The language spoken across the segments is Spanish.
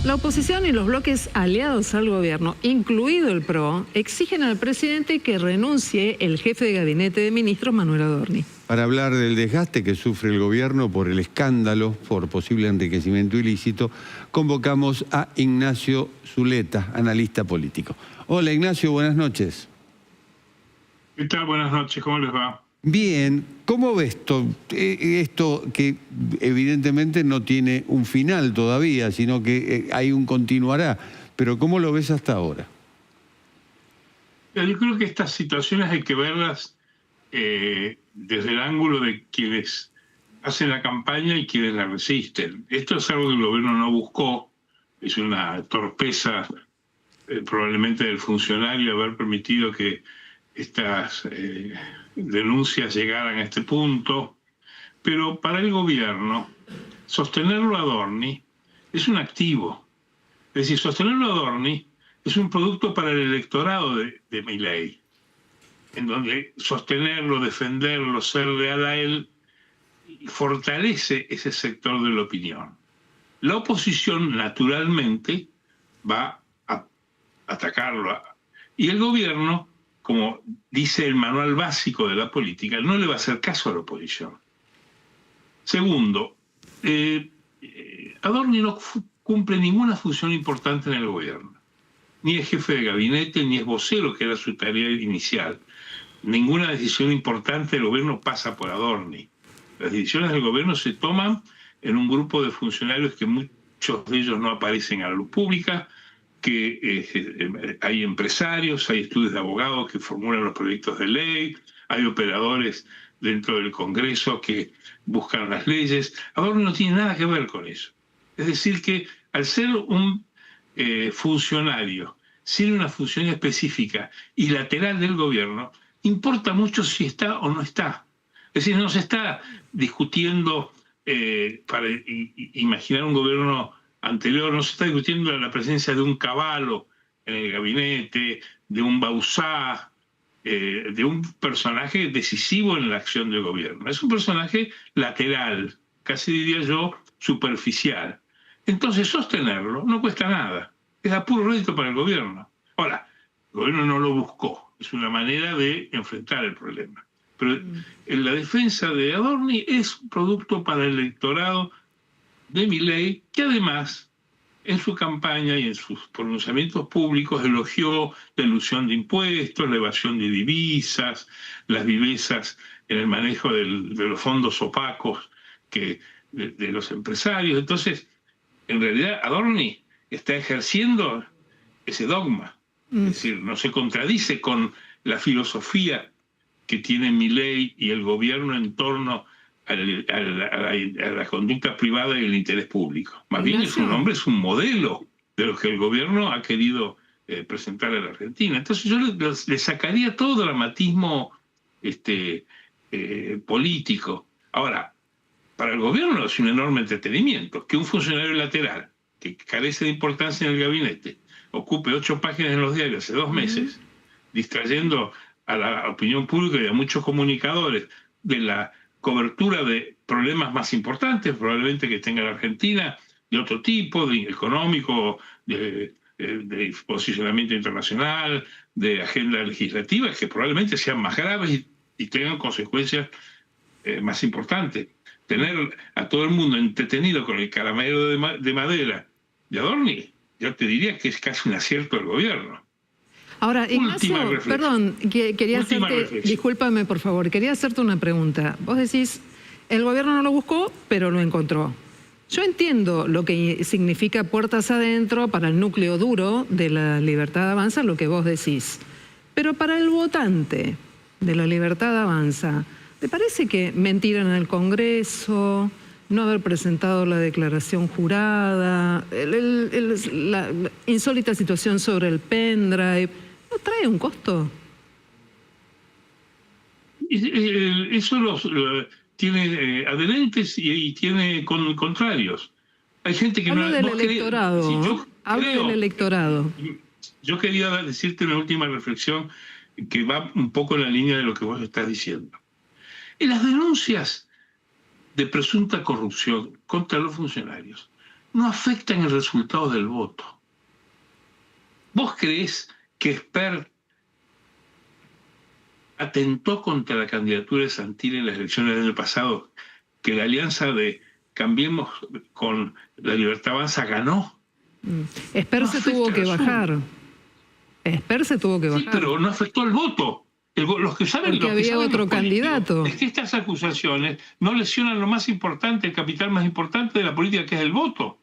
La oposición y los bloques aliados al gobierno, incluido el PRO, exigen al presidente que renuncie el jefe de gabinete de ministros, Manuel Adorni. Para hablar del desgaste que sufre el gobierno por el escándalo por posible enriquecimiento ilícito, convocamos a Ignacio Zuleta, analista político. Hola Ignacio, buenas noches. ¿Qué tal? Buenas noches, ¿cómo les va? Bien, ¿cómo ves esto que evidentemente no tiene un final todavía, sino que hay un continuará? Pero ¿cómo lo ves hasta ahora? Yo creo que estas situaciones hay que verlas desde el ángulo de quienes hacen la campaña y quienes la resisten. Esto es algo que el gobierno no buscó, es una torpeza probablemente del funcionario haber permitido que estas denuncias llegaran a este punto, pero para el gobierno sostenerlo a Adorni es un activo. Es decir, sostenerlo a Adorni es un producto para el electorado de Milei, en donde sostenerlo, defenderlo, ser leal a él, fortalece ese sector de la opinión. La oposición, naturalmente, va a atacarlo. Y el gobierno, como dice el manual básico de la política, no le va a hacer caso a la oposición. Segundo, Adorni no cumple ninguna función importante en el gobierno. Ni es jefe de gabinete, ni es vocero, que era su tarea inicial. Ninguna decisión importante del gobierno pasa por Adorni. Las decisiones del gobierno se toman en un grupo de funcionarios que muchos de ellos no aparecen a la luz pública, que hay empresarios, hay estudios de abogados que formulan los proyectos de ley, hay operadores dentro del Congreso que buscan las leyes. Adorni no tiene nada que ver con eso. Es decir que al ser un funcionario sin una función específica y lateral del gobierno, importa mucho si está o no está. Es decir, no se está discutiendo para imaginar un gobierno anterior, no se está discutiendo la presencia de un Cavallo en el gabinete, de un Bauzá, de un personaje decisivo en la acción del gobierno. Es un personaje lateral, casi diría yo, superficial. Entonces sostenerlo no cuesta nada, es a puro rédito para el gobierno. Ahora, el gobierno no lo buscó, es una manera de enfrentar el problema. Pero en la defensa de Adorni es un producto para el electorado de Milei, que además en su campaña y en sus pronunciamientos públicos elogió la elusión de impuestos, la evasión de divisas, las vivezas en el manejo de los fondos opacos de los empresarios. Entonces, en realidad Adorni está ejerciendo ese dogma. Es decir, no se contradice con la filosofía que tiene Milei y el gobierno en torno a la conducta privada y el interés público. Más bien es un hombre, es un modelo de lo que el gobierno ha querido presentar a la Argentina. Entonces yo le sacaría todo dramatismo político. Ahora, para el gobierno es un enorme entretenimiento que un funcionario lateral que carece de importancia en el gabinete ocupe 8 páginas en los diarios hace 2 meses, distrayendo a la opinión pública y a muchos comunicadores de la cobertura de problemas más importantes, probablemente que tenga la Argentina, de otro tipo, de económico, de posicionamiento internacional, de agenda legislativa, que probablemente sean más graves y tengan consecuencias más importantes. Tener a todo el mundo entretenido con el caramelo de madera de Adorni, yo te diría que es casi un acierto del gobierno. Ahora, Ignacio, perdón, quería hacerte, discúlpame por favor, quería hacerte una pregunta. Vos decís, el gobierno no lo buscó, pero lo encontró. Yo entiendo lo que significa puertas adentro para el núcleo duro de la Libertad Avanza, lo que vos decís. Pero para el votante de la Libertad Avanza, ¿te parece que mentir en el Congreso, no haber presentado la declaración jurada, la insólita situación sobre el pendrive, ¿no trae un costo? Eso tiene adherentes y tiene contrarios. Hay gente que hablo del electorado. Hablo del electorado. Yo quería decirte una última reflexión que va un poco en la línea de lo que vos estás diciendo. En las denuncias de presunta corrupción contra los funcionarios, no afectan el resultado del voto. ¿Vos creés que Spert atentó contra la candidatura de Santilli en las elecciones del año pasado, que la alianza de Cambiemos con la Libertad Avanza ganó? Spert se tuvo que bajar. Spert se tuvo que bajar. Sí, pero no afectó el voto. Los que saben, porque había otro candidato. Es que estas acusaciones no lesionan lo más importante, el capital más importante de la política, que es el voto.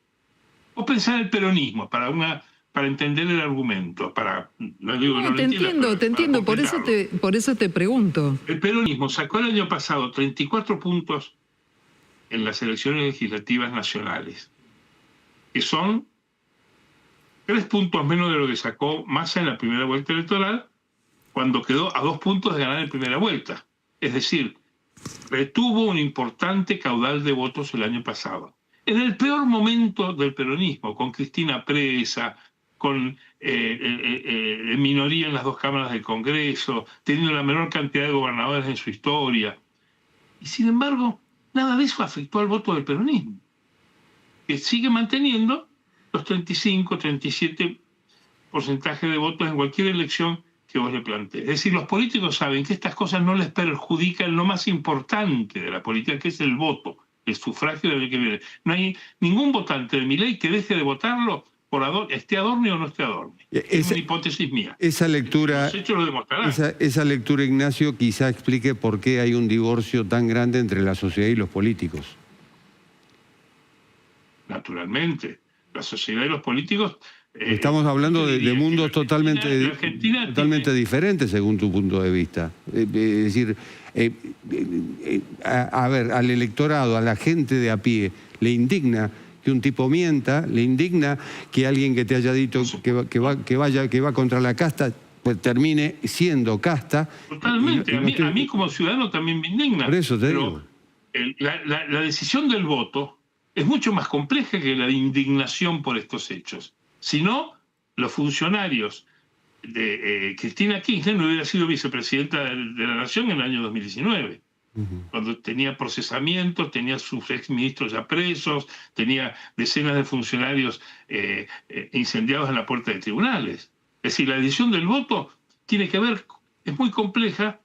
Vos pensás en el peronismo para entender el argumento. Te entiendo, por eso te pregunto. El peronismo sacó el año pasado 34 puntos en las elecciones legislativas nacionales, que son 3 puntos menos de lo que sacó Massa en la primera vuelta electoral, cuando quedó a 2 puntos de ganar en primera vuelta. Es decir, retuvo un importante caudal de votos el año pasado. En el peor momento del peronismo, con Cristina presa, con minoría en las 2 cámaras del Congreso, teniendo la menor cantidad de gobernadores en su historia. Y sin embargo, nada de eso afectó al voto del peronismo, que sigue manteniendo los 35, 37% de votos en cualquier elección que vos le plantees. Es decir, los políticos saben que estas cosas no les perjudican lo más importante de la política, que es el voto, el sufragio del que viene. No hay ningún votante de Milei que deje de votarlo por esté Adorni o no esté Adorni. Es una hipótesis mía. Esa lectura, los hechos lo demostrarán. Esa lectura, Ignacio, quizá explique por qué hay un divorcio tan grande entre la sociedad y los políticos. Naturalmente. La sociedad y los políticos... Estamos hablando de mundos totalmente diferentes según tu punto de vista. Es decir, a ver, al electorado, a la gente de a pie, le indigna que un tipo mienta, le indigna que alguien que te haya dicho que va contra la casta, pues termine siendo casta. Totalmente. A mí como ciudadano también me indigna. Por eso te digo. La decisión del voto es mucho más compleja que la indignación por estos hechos. Si no, los funcionarios de Cristina Kirchner no hubiera sido vicepresidenta de la Nación en el año 2019, cuando tenía procesamientos, tenía sus exministros ya presos, tenía decenas de funcionarios incendiados en la puerta de tribunales. Es decir, la decisión del voto tiene que ver, es muy compleja.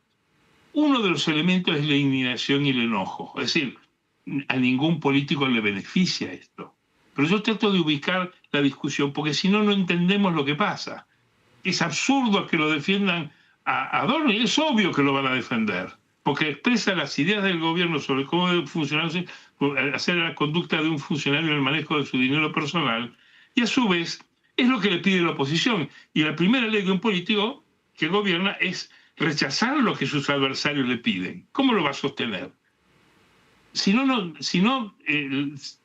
Uno de los elementos es la indignación y el enojo. Es decir, a ningún político le beneficia esto. Pero yo trato de ubicar la discusión, porque si no, no entendemos lo que pasa. Es absurdo que lo defiendan a Adorni, es obvio que lo van a defender, porque expresa las ideas del gobierno sobre cómo debe funcionar, hacer la conducta de un funcionario en el manejo de su dinero personal, y a su vez es lo que le pide la oposición. Y la primera ley de un político que gobierna es rechazar lo que sus adversarios le piden. ¿Cómo lo va a sostener? Si no,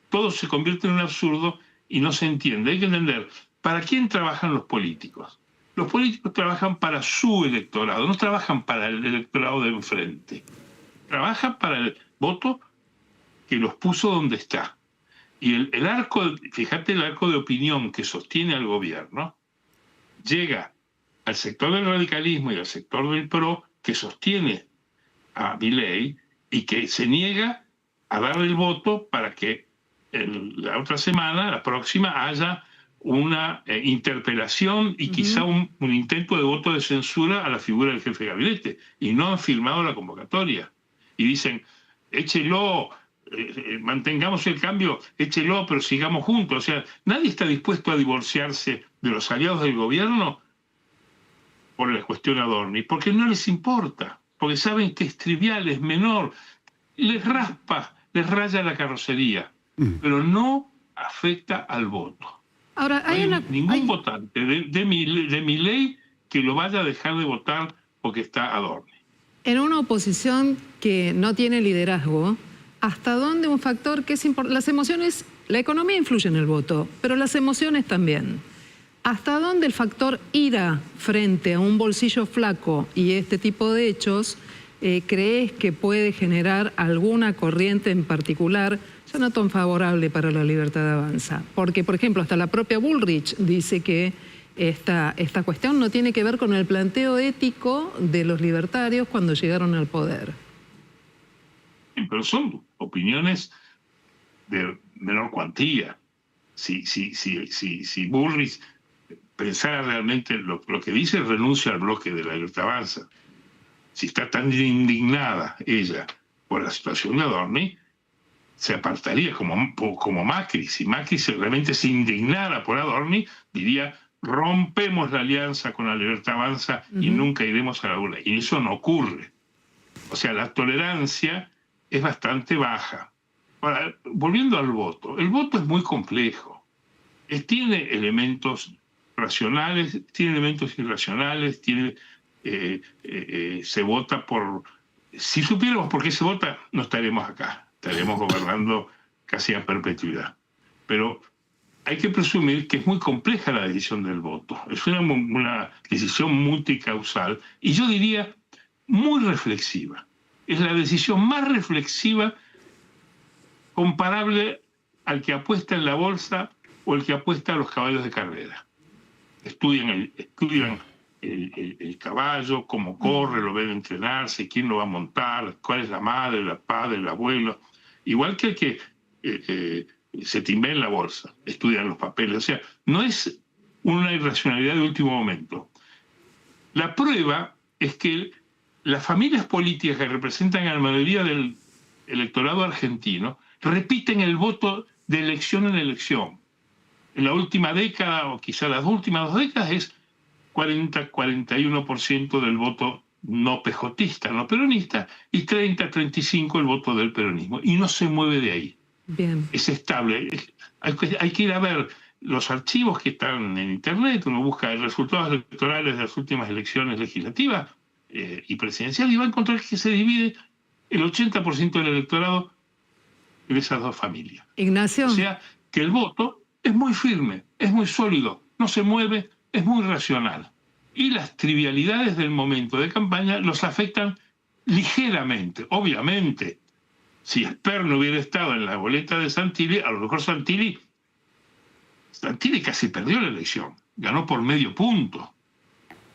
todo se convierte en un absurdo y no se entiende. Hay que entender, ¿para quién trabajan los políticos? Los políticos trabajan para su electorado, no trabajan para el electorado de enfrente. Trabajan para el voto que los puso donde está. Y el arco, fíjate el arco de opinión que sostiene al gobierno, llega al sector del radicalismo y al sector del PRO, que sostiene a Milei y que se niega a darle el voto para que la otra semana, la próxima, haya una interpelación y quizá un intento de voto de censura a la figura del jefe de gabinete. Y no han firmado la convocatoria. Y dicen, échelo, mantengamos el cambio, échelo, pero sigamos juntos. O sea, nadie está dispuesto a divorciarse de los aliados del gobierno por la cuestión Adorni, porque no les importa, porque saben que es trivial, es menor, les raspa, les raya la carrocería, pero no afecta al voto. Ahora, ningún votante de Milei que lo vaya a dejar de votar porque está Adorni. En una oposición que no tiene liderazgo, ¿hasta dónde un factor que es importante? Las emociones, la economía influye en el voto, pero las emociones también. ¿Hasta dónde el factor ira frente a un bolsillo flaco y este tipo de hechos crees que puede generar alguna corriente en particular ya no tan favorable para la Libertad Avanza? Porque, por ejemplo, hasta la propia Bullrich dice que esta cuestión no tiene que ver con el planteo ético de los libertarios cuando llegaron al poder. Pero son opiniones de menor cuantía. si Bullrich pensara realmente lo que dice, renuncia al bloque de la Libertad Avanza. Si está tan indignada ella por la situación de Adorni, se apartaría como Macri. Si Macri realmente se indignara por Adorni, diría: rompemos la alianza con la Libertad Avanza y nunca iremos a la urna. Y eso no ocurre. O sea, la tolerancia es bastante baja. Ahora, volviendo al voto, el voto es muy complejo. Tiene elementos racionales, tiene elementos irracionales, se vota por... Si supiéramos por qué se vota, no estaríamos acá. Estaremos gobernando casi a perpetuidad. Pero hay que presumir que es muy compleja la decisión del voto. Es una decisión multicausal y yo diría muy reflexiva. Es la decisión más reflexiva comparable al que apuesta en la bolsa o el que apuesta a los caballos de carrera. Estudian el caballo, cómo corre, lo ven entrenarse, quién lo va a montar, cuál es la madre, el padre, el abuelo. Igual que el que se timbea en la bolsa, estudian los papeles. O sea, no es una irracionalidad de último momento. La prueba es que las familias políticas que representan a la mayoría del electorado argentino repiten el voto de elección en elección. En la última década, o quizá las últimas 2 décadas, es 40-41% del voto no pejotista, no peronista, y 30-35% el voto del peronismo. Y no se mueve de ahí. Bien. Es estable. Hay que ir a ver los archivos que están en Internet. Uno busca los resultados electorales de las últimas elecciones legislativas y presidenciales y va a encontrar que se divide el 80% del electorado en esas 2 familias. Ignacio. O sea, que el voto es muy firme, es muy sólido, no se mueve, es muy racional. Y las trivialidades del momento de campaña los afectan ligeramente. Obviamente, si Esper no hubiera estado en la boleta de Santilli, a lo mejor Santilli casi perdió la elección, ganó por medio punto.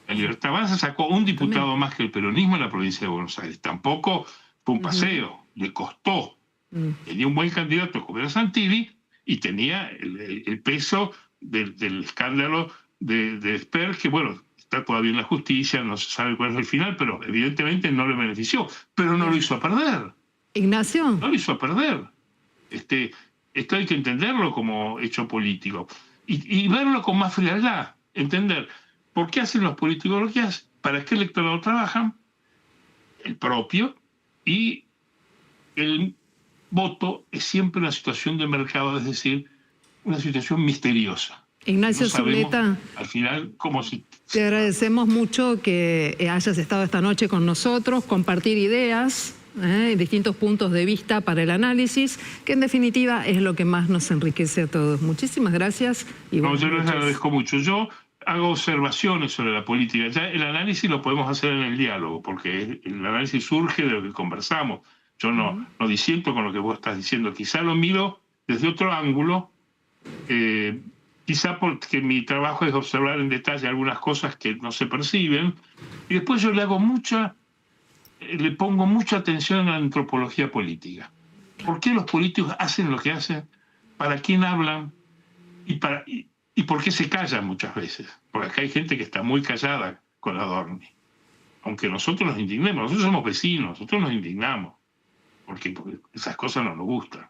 La Libertad Avanza sacó un diputado más que el peronismo en la provincia de Buenos Aires. Tampoco fue un paseo, le costó. Tenía un buen candidato como era Santilli y tenía el peso del escándalo de Esper, que bueno, está todavía en la justicia, no se sabe cuál es el final, pero evidentemente no le benefició, pero no lo hizo a perder. Ignacio. No lo hizo perder. Esto hay que entenderlo como hecho político y verlo con más frialdad, entender por qué hacen los políticos lo que hacen, para qué electorado trabajan, el propio, y el voto es siempre una situación de mercado, es decir, una situación misteriosa. Ignacio Zuleta, al final, ¿cómo se...? Te agradecemos mucho que hayas estado esta noche con nosotros, compartir ideas, distintos puntos de vista para el análisis, que en definitiva es lo que más nos enriquece a todos. Muchísimas gracias. Y yo les agradezco mucho. Yo hago observaciones sobre la política. Ya el análisis lo podemos hacer en el diálogo, porque el análisis surge de lo que conversamos. Yo no disiento con lo que vos estás diciendo. Quizá lo miro desde otro ángulo, quizá porque mi trabajo es observar en detalle algunas cosas que no se perciben, y después yo le pongo mucha atención a la antropología política. ¿Por qué los políticos hacen lo que hacen? ¿Para quién hablan? ¿Y por qué se callan muchas veces? Porque acá hay gente que está muy callada con Adorni. Aunque nosotros nos indignemos, nosotros somos vecinos, nosotros nos indignamos. Porque esas cosas no nos gustan.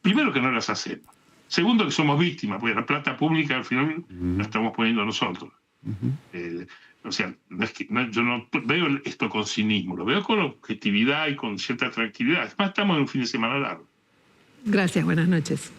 Primero, que no las hacemos. Segundo, que somos víctimas, porque la plata pública al final la estamos poniendo nosotros. O sea, yo no veo esto con cinismo, lo veo con objetividad y con cierta tranquilidad. Además, estamos en un fin de semana largo. Gracias, buenas noches.